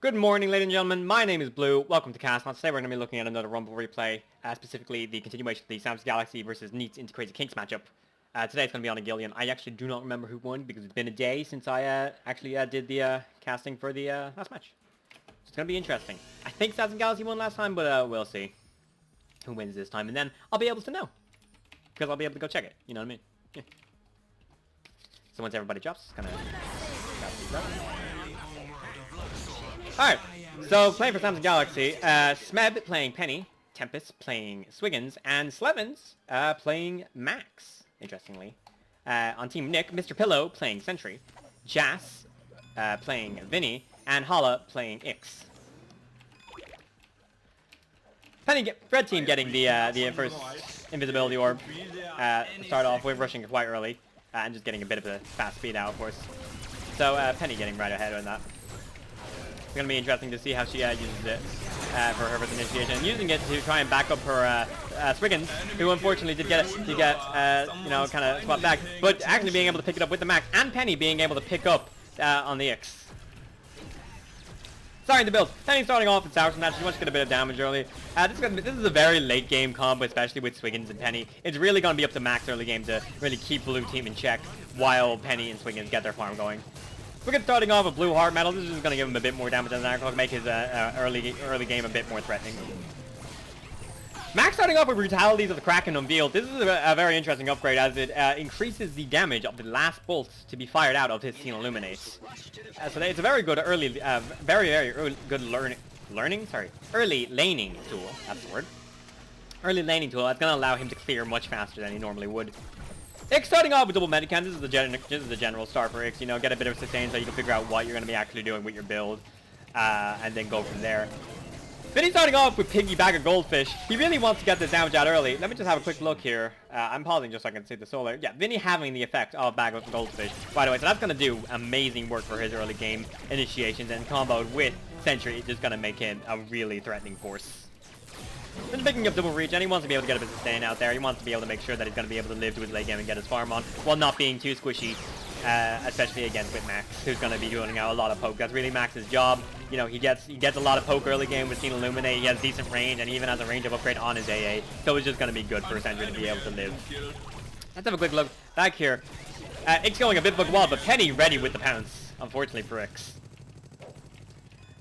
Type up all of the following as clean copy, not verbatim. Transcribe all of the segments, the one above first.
Good morning, ladies and gentlemen. My name is Blue. Welcome to CastNauts. Today we're going to be looking at another Rumble replay, specifically the continuation of the Sam's Galaxy versus Neats into Crazy Kinks matchup. Today it's going to be on a Gillian. I actually do not remember who won because it's been a day since I actually did the casting for the last match. So it's going to be interesting. I think Sam's Galaxy won last time, but we'll see who wins this time. And then I'll be able to know because I'll be able to go check it. You know what I mean? Yeah. So once everybody drops, it's going to... Alright, so playing for Sam's Galaxy, Smeb playing Penny, Tempest playing Swiggins, and Slevins playing Max, interestingly. On Team Nick, Mr. Pillow playing Sentry, Jas playing Vinny, and Hala playing Ix. Red team getting the first invisibility orb. Start off with rushing quite early, and just getting a bit of a fast speed out, of course. So Penny getting right ahead on that. It's going to be interesting to see how she uses it for her first initiation, and using it to try and back up her Swiggins, who unfortunately did get you know, kind of swapped back, but actually being able to pick it up with the Max, and Penny being able to pick up on the Ix. Starting the build. Penny starting off with Sour Snatch. She wants to get a bit of damage early. This is a very late game combo, especially with Swiggins and Penny. It's really going to be up to Max early game to really keep Blue Team in check while Penny and Swiggins get their farm going. Swiggins starting off with Blue Heart Metal. This is just going to give him a bit more damage than that, to make his early game a bit more threatening. Max starting off with Brutalities of the Kraken Unveiled. This is a very interesting upgrade as it increases the damage of the last bolt to be fired out of his Teen Illuminates. So it's a very good early, very good early laning tool. That's the word. Early laning tool that's going to allow him to clear much faster than he normally would. Ix starting off with double Medicam. This is the general start for Ix. You know, get a bit of sustain so you can figure out what you're going to be actually doing with your build, and then go from there. Vinny starting off with Piggy Bag of Goldfish. He really wants to get this damage out early. Let me just have a quick look here. I'm pausing just so I can see the solar. Yeah, Vinny having the effect of Bag of Goldfish. By the way, so that's going to do amazing work for his early game initiations, and comboed with Sentry, it's just going to make him a really threatening force. Then picking up double reach, and he wants to be able to get a bit of sustain out there. He wants to be able to make sure that he's going to be able to live to his late game and get his farm on, while not being too squishy, especially against with Max, who's going to be doing out a lot of poke. That's really Max's job. You know, he gets a lot of poke early game with Teen Illuminate. He has decent range, and he even has a range of upgrade on his AA. So it's just going to be good for Sentry to be able to live. Let's have a quick look back here. Ix going a bit book wild, but Penny ready with the pounce, unfortunately for Ix.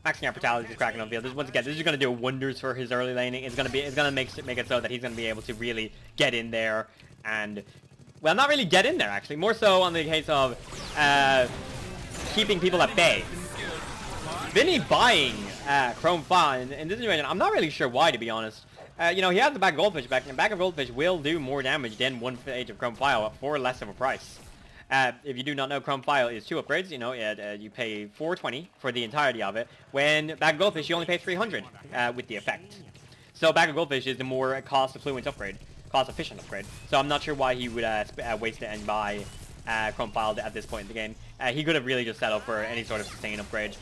Maxing out Brutality is cracking on field. Once again, this is going to do wonders for his early laning. It's going to make it so that he's going to be able to really get in there and, well, not really get in there actually. More so on the case of keeping people at bay. Vinny buying Chrome Fa in this situation. I'm not really sure why, to be honest. You know, he has the Bag of Goldfish back, and Bag of Goldfish will do more damage than one Age of Chrome File for less of a price. If you do not know, Chrome File is 2 upgrades. You know, you pay $420 for the entirety of it. When Bag of Goldfish, you only pay $300 with the effect. So Bag of Goldfish is the more cost-efficient upgrade. So I'm not sure why he would waste it and buy Chrome File at this point in the game. He could have really just settled for any sort of sustain upgrade.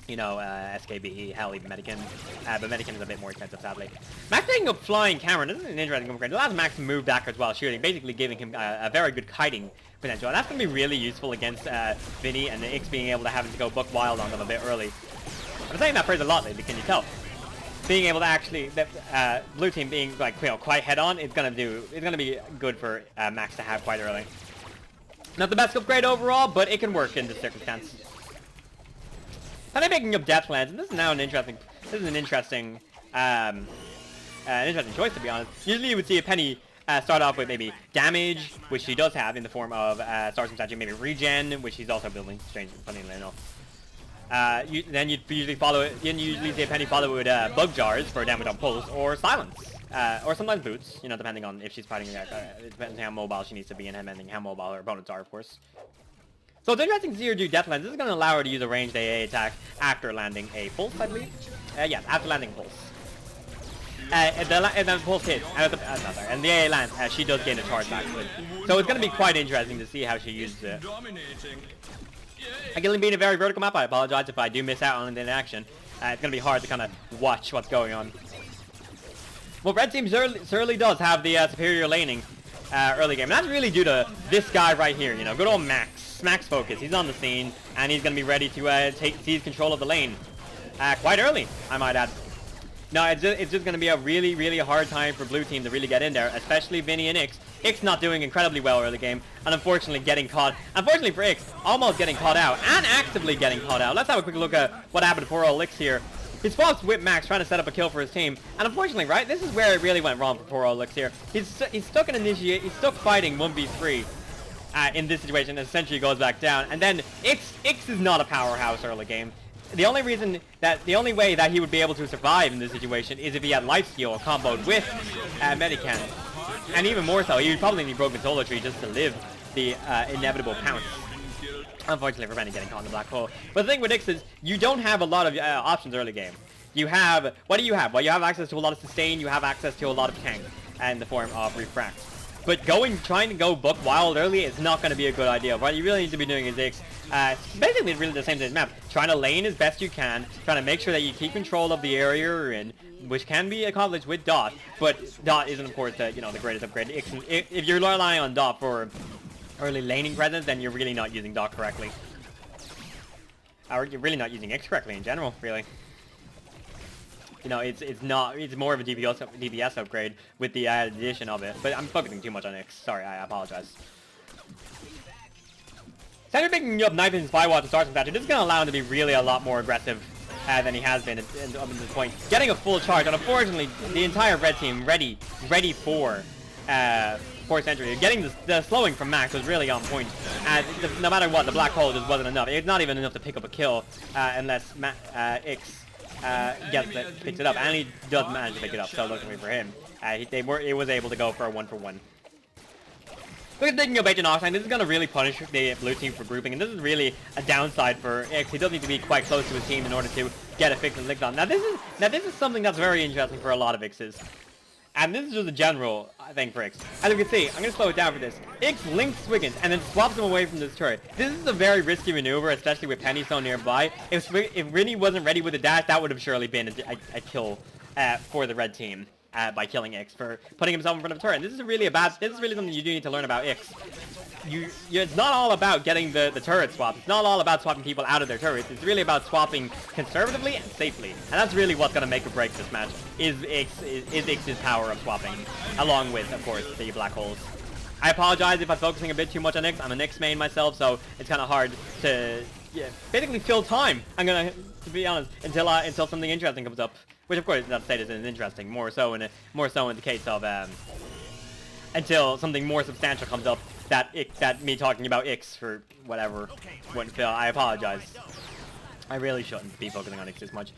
You know, SKBE, hell, even Medican. But Medican is a bit more expensive, sadly. Max taking up Flying Cameron. This is an interesting upgrade. It allows Max to move backwards while shooting, basically giving him a very good kiting potential. And that's going to be really useful against Vinny and Ix being able to have him to go buck wild on them a bit early. I'm saying that phrase a lot lately, can you tell? Being able to actually, Blue Team being like, you know, quite head on, it's going to be good for Max to have quite early. Not the best upgrade overall, but it can work in this circumstance. And they're making up Deathlands, and this is now an interesting choice, to be honest. Usually you would see a Penny start off with maybe damage, which she does have in the form of Stars from Statue, maybe regen, which she's also building, funnily enough. Then you'd usually see a Penny follow with Bug Jars for damage on pulse, or Silence, or sometimes Boots, you know, depending on if she's fighting, depending on how mobile she needs to be and depending how mobile her opponents are, of course. So it's interesting to see her do Deathlands. This is going to allow her to use a ranged AA attack after landing a pulse, I believe. Yes, after landing a pulse. And then the pulse hits, and the AA lands, she does gain a charge back. So it's going to be quite interesting to see how she uses it. Again, being a very vertical map, I apologize if I do miss out on it in action. It's going to be hard to kind of watch what's going on. Well, Red Team certainly does have the superior laning early game. And that's really due to this guy right here, you know, good old Max. Max focus. He's on the scene, and he's going to be ready to seize control of the lane. quite early, I might add. No, it's just going to be a really, really hard time for blue team to really get in there, especially Vinny and Ix. Ix not doing incredibly well early game, and unfortunately getting caught. Unfortunately for Ix, almost getting caught out, and actively getting caught out. Let's have a quick look at what happened to poor old Ix here. He swaps with Max, trying to set up a kill for his team, and unfortunately, right, this is where it really went wrong for poor old Ix here. He's stuck in initiate, he's stuck fighting 1v3 in this situation, and essentially goes back down, and then Ix is not a powerhouse early game. The only way that he would be able to survive in this situation is if he had life steal comboed with Medican. And even more so, he would probably need Broken Solar Tree just to live the inevitable pounce. Unfortunately for Penny getting caught in the black hole. But the thing with Ix is, you don't have a lot of options early game. You have, what do you have? Well, you have access to a lot of sustain, you have access to a lot of tank in the form of refract. But trying to go book wild early is not going to be a good idea. What you really need to be doing is Ix, basically really the same as map. Trying to lane as best you can, trying to make sure that you keep control of the area you're in, which can be accomplished with Dot, but Dot isn't of course the greatest upgrade. Ix, if you're relying on Dot for early laning presence, then you're really not using Dot correctly. Or you're really not using Ix correctly in general, really. It's more of a DPS upgrade with the added addition of it. But I'm focusing too much on Ix. Sorry, I apologize. Sentry picking up Knife and Spywatch to start some match. This is going to allow him to be really a lot more aggressive than he has been up to this point. Getting a full charge, and unfortunately, the entire red team ready for Sentry. Getting the slowing from Max was really on point. And no matter what, the black hole just wasn't enough. It's not even enough to pick up a kill unless Ix picks it up, and he does manage to pick it up, so luckily for him, it was able to go for a 1-for-1. Look at taking up Agent Oxide. This is going to really punish the blue team for grouping, and this is really a downside for Ix. He does need to be quite close to his team in order to get a fix and lick on. Now this is something that's very interesting for a lot of X's. And this is just a general thing for Ix. As you can see, I'm going to slow it down for this. Ix links Swiggins and then swaps him away from this turret. This is a very risky maneuver, especially with Penny so nearby. If Rini wasn't ready with the dash, that would have surely been a kill for the red team by killing Ix for putting himself in front of a turret. And this is really something you do need to learn about Ix. It's not all about getting the turret swap. It's not all about swapping people out of their turrets. It's really about swapping conservatively and safely. And that's really what's going to make or break this match, is Ix's power of swapping, along with, of course, the black holes. I apologize if I'm focusing a bit too much on Ix. I'm an Ix main myself, so it's kind of hard to basically fill time. I'm going to be honest, until something interesting comes up. Which, of course, not to say this isn't interesting. More so in the case of until something more substantial comes up that me talking about Ix for whatever wouldn't fill. I apologize. I really shouldn't be focusing on Ix this much.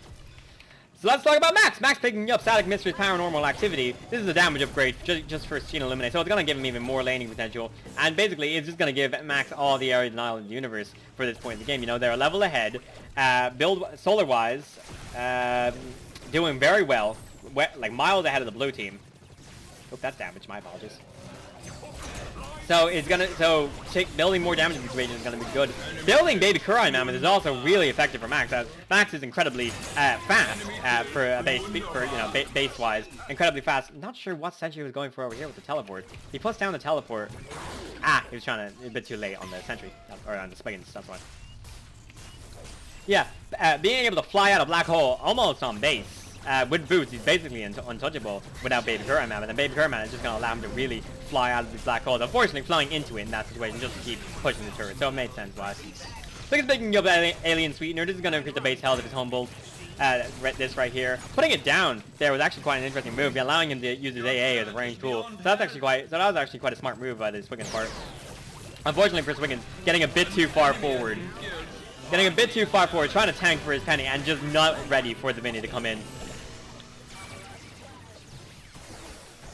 So let's talk about Max. Max picking up Static Mistress Paranormal Activity. This is a damage upgrade just for Steam Illuminate, so it's going to give him even more laning potential. And basically, it's just going to give Max all the area denial in the universe for this point in the game. They're a level ahead. Build solar-wise, doing very well, like miles ahead of the blue team. Oh, that's damage. My apologies. So building more damage in this region is going to be good. Building Baby Kurai Mammoth is also really effective for Max. Max is incredibly fast for base-wise, incredibly fast. Not sure what Sentry was going for over here with the teleport. He puts down the teleport. He was trying to a bit too late on the Sentry or on the Swiggins. That's why. Yeah, being able to fly out a black hole almost on base. With boots, he's basically untouchable without Baby Kurai Mammoth, and Baby Kurai Mammoth is just going to allow him to really fly out of these black holes. Unfortunately, flying into it in that situation just to keep pushing the turret, so it made sense why. Look at picking up Alien Sweetener. This is going to increase the base health of his home bolt. This right here. Putting it down there was actually quite an interesting move, allowing him to use his AA as a range tool. So that was actually quite a smart move by the Swiggins part. Unfortunately for Swiggins, getting a bit too far forward. Trying to tank for his Penny, and just not ready for the Vinny to come in.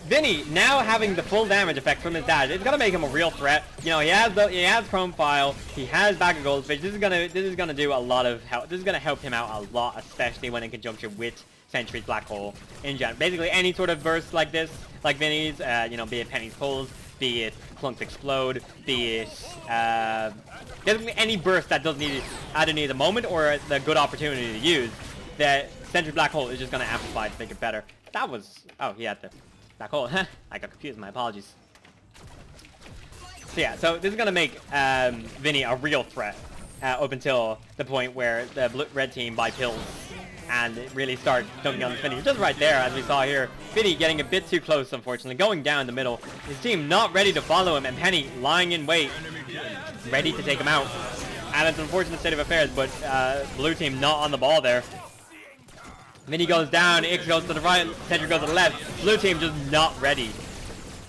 Vinny, now having the full damage effect from his dash, it's gonna make him a real threat. He has Chrome File, he has Bag of Goldfish. This is gonna do a lot of help. This is gonna help him out a lot, especially when in conjunction with Sentry's Black Hole in general. Basically, any sort of burst like this, like Vinny's, be it Penny's Pulls, be it Clunks Explode, be it basically any burst that doesn't need either need a moment or the good opportunity to use, that Sentry Black Hole is just gonna amplify to make it better. That was he had the Black Hole. I got confused, my apologies. So yeah, so this is going to make Vinny a real threat up until the point where the red team buy pills and really start dunking on the Finny. Just right there, as we saw here. Finny getting a bit too close, unfortunately, going down the middle. His team not ready to follow him, and Penny lying in wait, ready to take him out. And it's an unfortunate state of affairs, but blue team not on the ball there. Vinny goes down, Ix goes to the right, Sentry goes to the left. Blue team just not ready,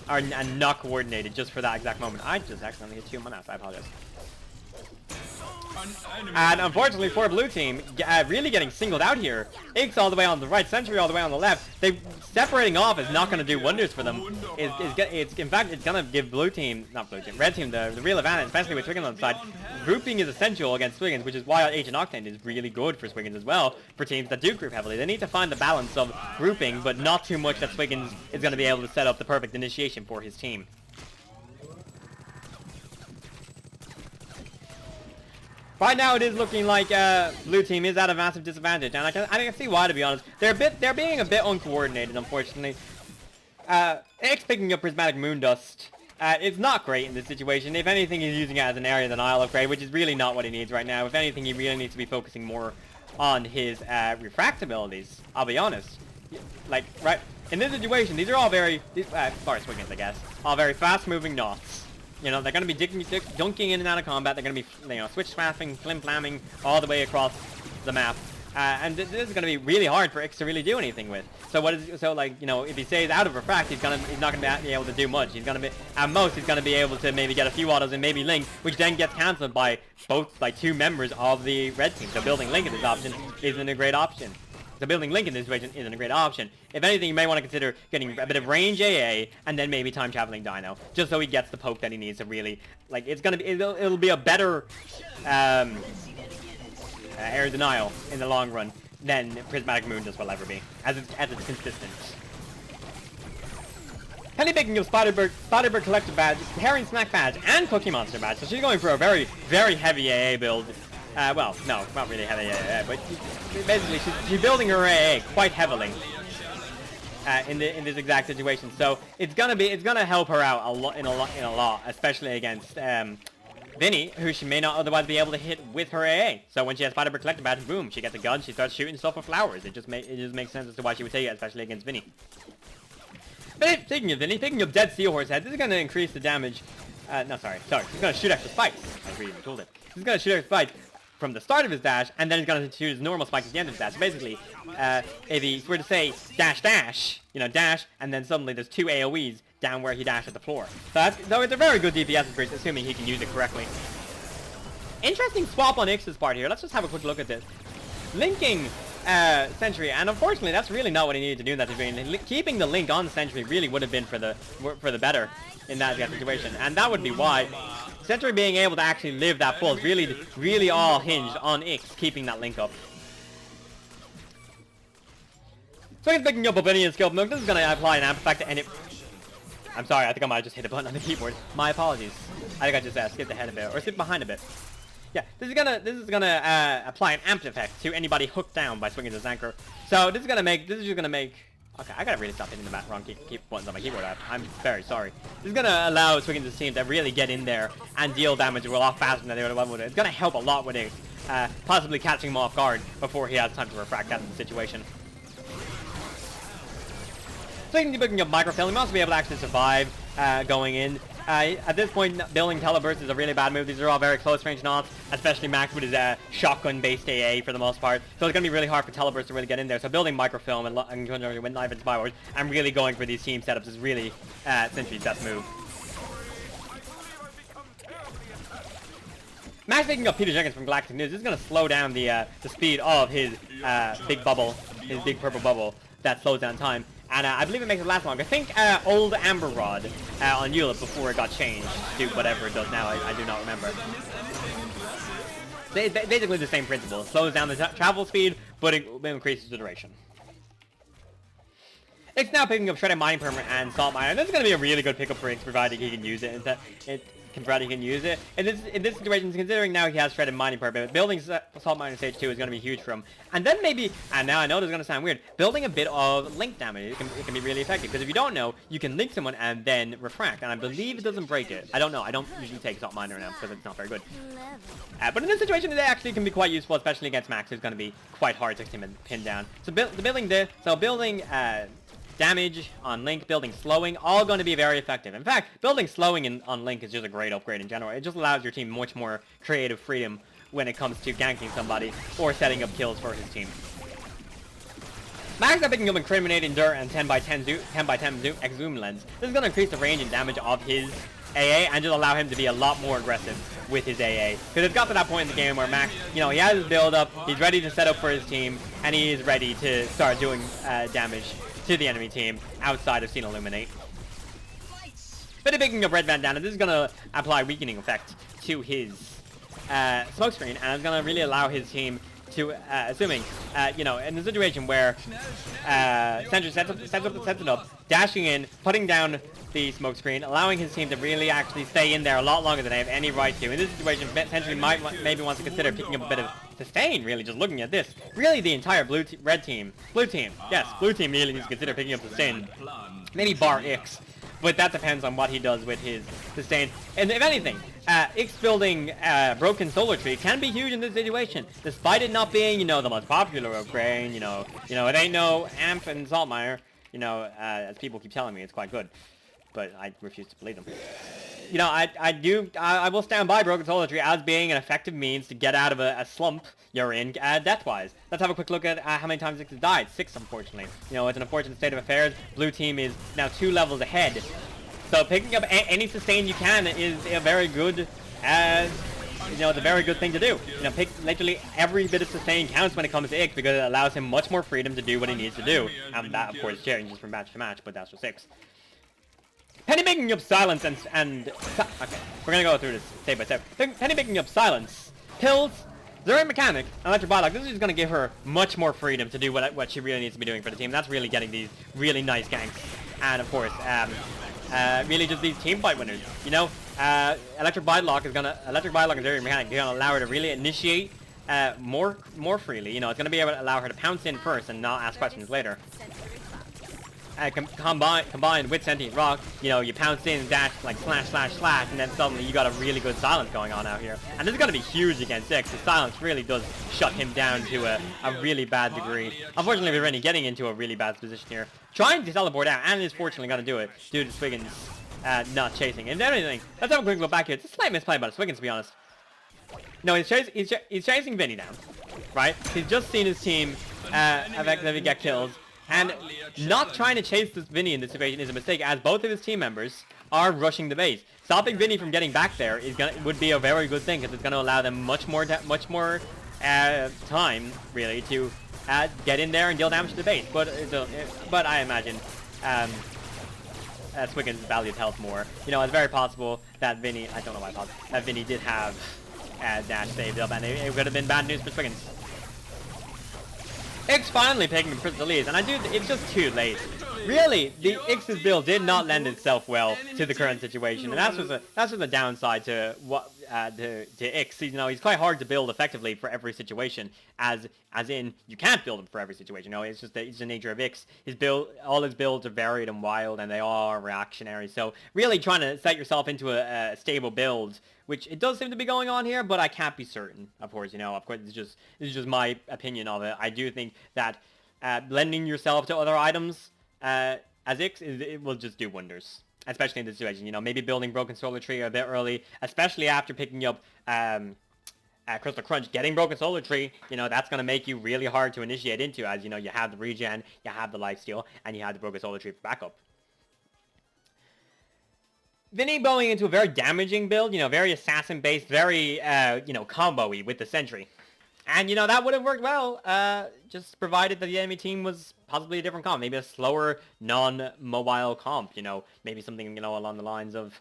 and not coordinated just for that exact moment. I just accidentally hit 2 in my mouth, I apologize. And unfortunately for blue team, really getting singled out here. Ix all the way on the right, Sentry all the way on the left. They separating off is not going to do wonders for them. In fact, it's going to give red team the real advantage, especially with Swiggins on the side. Grouping is essential against Swiggins, which is why Agent Octane is really good for Swiggins as well, for teams that do group heavily. They need to find the balance of grouping, but not too much that Swiggins is going to be able to set up the perfect initiation for his team. Right now, it is looking like blue team is at a massive disadvantage, and I can see why. To be honest, they're being a bit uncoordinated, unfortunately. X picking up Prismatic Moondust. It's not great in this situation. If anything, he's using it as an area denial upgrade, which is really not what he needs right now. If anything, he really needs to be focusing more on his refract abilities. I'll be honest. Like right in this situation, these are all very, as far as Swiggins, I guess, all very fast-moving knots. You know, they're going to be dunking in and out of combat. They're going to be, you know, switch swapping, flim-flamming all the way across the map. And this is going to be really hard for Ix to really do anything with. So like, you know, if he stays out of refract, he's not going to be able to do much. He's going to be, at most, he's going to be able to maybe get a few autos and maybe Link, which then gets cancelled by two members of the red team. So building Link in this option isn't a great option. So building Link in this situation isn't a great option. If anything, you may want to consider getting a bit of range AA and then maybe time traveling Dino, just so he gets the poke that he needs to really, like, it'll be a better air denial in the long run than Prismatic Moondust will ever be, as it's consistent. Penny picking up Spider-Bird Collector Badge, Herring Snack Badge, and Cookie Monster Badge, so she's going for a very, very heavy AA build. Well, no, not really heavy AA, but basically she's building her AA quite heavily in this exact situation. So it's gonna help her out a lot, especially against Vinny, who she may not otherwise be able to hit with her AA. So when she has Spider-Bird Collector Badge, boom, she gets a gun, she starts shooting stuff with flowers. It just makes sense as to why she would take it, especially against Vinny. But speaking of Vinny, picking up Dead Seahorse Head, this is gonna increase the damage. No, sorry, she's gonna shoot extra spikes. I really told it. She's gonna shoot extra spikes from the start of his dash, and then he's going to choose normal spikes at the end of his dash. Basically, if he were to say dash, you know, dash, and then suddenly there's 2 AoEs down where he dashed at the floor. So it's a very good DPS increase, assuming he can use it correctly. Interesting swap on Ix's part here. Let's just have a quick look at this. Linking Sentry, and unfortunately that's really not what he needed to do in that situation. Keeping the link on Sentry really would have been for the better in that situation, and that would be why Sentry being able to actually live that full is really all hinged on Ix keeping that link up. So he's picking up Obsidian Skill Milk. This is going to apply an amp effect, and I'm sorry, I think I might have just hit a button on the keyboard. My apologies. I think I just skipped ahead a bit, or skipped behind a bit. Yeah, this is gonna apply an amp effect to anybody hooked down by swinging his anchor. So this is just gonna make. Okay, I gotta really stop hitting the wrong key buttons on my keyboard. I'm very sorry. This is gonna allow Swiggins' team to really get in there and deal damage a lot faster than they would have. It's gonna help a lot with it, possibly catching him off guard before he has time to refract out of the situation. Swiggins picking up Microfilm, he must be able to actually survive going in. At this point, building Teleburst is a really bad move. These are all very close range knots, especially Max with his shotgun-based AA for the most part. So it's going to be really hard for Teleburst to really get in there. So building Microfilm and with Knife and Spywars and really going for these team setups is really Sentry's best move. Max picking up Peter Jenkins from Galactic News. This is going to slow down the speed of his big bubble, his big purple bubble that slows down time. And I believe it makes it last longer. I think old Amber Rod on Eula before it got changed to whatever it does now. I do not remember. Basically the same principle. It slows down the travel speed, but it increases the duration. It's now picking up Shredded Mining Permit and Salt Miner. This is going to be a really good pickup for Ix, provided he can use it. Confetti can use it. In this situation, considering now he has shredded mining purpose, building salt mine in stage 2 is going to be huge for him. And then maybe, and now I know this is going to sound weird, building a bit of link damage, it can be really effective. Because if you don't know, you can link someone and then refract. And I believe it doesn't break it. I don't know. I don't usually take salt miner now because it's not very good. But in this situation, it actually can be quite useful, especially against Max, who's going to be quite hard to pin down. So building damage on Link, building slowing, all going to be very effective. In fact, building slowing on Link is just a great upgrade in general. It just allows your team much more creative freedom when it comes to ganking somebody or setting up kills for his team. Max are picking up Incriminating Dirt and 10x10 Exhume Lens. This is going to increase the range and damage of his AA and just allow him to be a lot more aggressive with his AA. Because it's got to that point in the game where Max, you know, he has his build up, he's ready to set up for his team, and he is ready to start doing damage to the enemy team outside of Scene Illuminate. But picking up Red Bandana, this is going to apply weakening effect to his smoke screen, and it's going to really allow his team to, assuming, you know, in the situation where Sentry sets it up, dashing in, putting down the smoke screen, allowing his team to really actually stay in there a lot longer than they have any right to. In this situation, Sentry maybe wants to consider picking up a bit of sustain, really, just looking at this. Really, the entire blue team really needs to consider picking up sustain. Maybe bar Ix. But that depends on what he does with his sustain. And if anything, Ix building Broken Solar Tree can be huge in this situation. Despite it not being, you know, the most popular upgrade, you know, it ain't no Amp and Saltmire, you know, as people keep telling me, it's quite good. But I refuse to believe them. You know, I will stand by Broken Solar Tree as being an effective means to get out of a slump you're in death-wise. Let's have a quick look at how many times Ix has died. 6, unfortunately. You know, it's an unfortunate state of affairs. Blue team is now 2 levels ahead. So picking up any sustain you can is a very good, you know, it's a very good thing to do. You know, pick literally every bit of sustain counts when it comes to Ix because it allows him much more freedom to do what he needs to do. And that, of course, changes from match to match, but that's just Ix. Penny picking up silence and okay, we're gonna go through this step by step. Penny picking up silence, pills, Zero Mechanic, Electric Bylok. This is just gonna give her much more freedom to do what she really needs to be doing for the team. That's really getting these really nice ganks, and of course, really just these team fight winners. You know, Electric Bylok and Zero Mechanic are gonna allow her to really initiate more freely. You know, it's gonna be able to allow her to pounce in first and not ask questions later. Combined with Sentient Rock, you know, you pounce in, dash, like slash, and then suddenly you got a really good silence going on out here. And this is going to be huge against Ix. The silence really does shut him down to a really bad degree. Unfortunately, we're already getting into a really bad position here. Trying to teleport out, and is fortunately going to do it due to Swiggins not chasing. And anything, let's have a quick look back here. It's a slight misplay by Swiggins, to be honest. No, he's chasing Vinny down, right? He's just seen his team effectively get kills. And not trying to chase this Vinny in this situation is a mistake, as both of his team members are rushing the base. Stopping Vinny from getting back there would be a very good thing, because it's going to allow them much more time, really, to get in there and deal damage to the base. But I imagine Swiggins valued health more. You know, it's very possible that Vinny, I don't know why I thought, that Vinny did have dash saved up, and it would have been bad news for Swiggins. Ix finally picking the Crystal Leaves, and it's just too late. Really, the Ix's build did not lend itself well to the current situation, and that's just a downside to to Ix. You know, he's quite hard to build effectively for every situation, as in you can't build him for every situation. You know, it's the nature of Ix. All his builds are varied and wild, and they are reactionary. So really trying to set yourself into a stable build, which it does seem to be going on here, but I can't be certain. Of course, this is just my opinion of it. I do think that lending yourself to other items as Ix, it will just do wonders, especially in this situation. You know, maybe building Broken Solar Tree a bit early, especially after picking up Crystal Crunch. Getting Broken Solar Tree, you know, that's going to make you really hard to initiate into, as, you know, you have the regen, you have the lifesteal, and you have the Broken Solar Tree for backup. Vinny going into a very damaging build, you know, very assassin-based, very, you know, combo-y with the Sentry. And, you know, that would have worked well, just provided that the enemy team was possibly a different comp. Maybe a slower, non-mobile comp, you know. Maybe something, you know, along the lines of,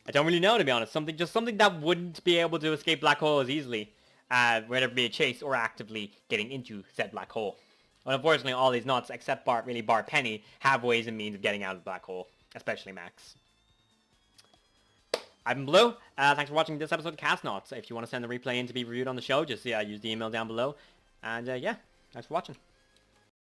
I don't really know, to be honest. Something that wouldn't be able to escape Black Hole as easily, whether it be a chase or actively getting into said Black Hole. But unfortunately, all these nuts, except Bar Penny, have ways and means of getting out of the Black Hole, especially Max. I've been Blue. Thanks for watching this episode of CastNauts. If you want to send the replay in to be reviewed on the show, just use the email down below. And yeah, thanks for watching.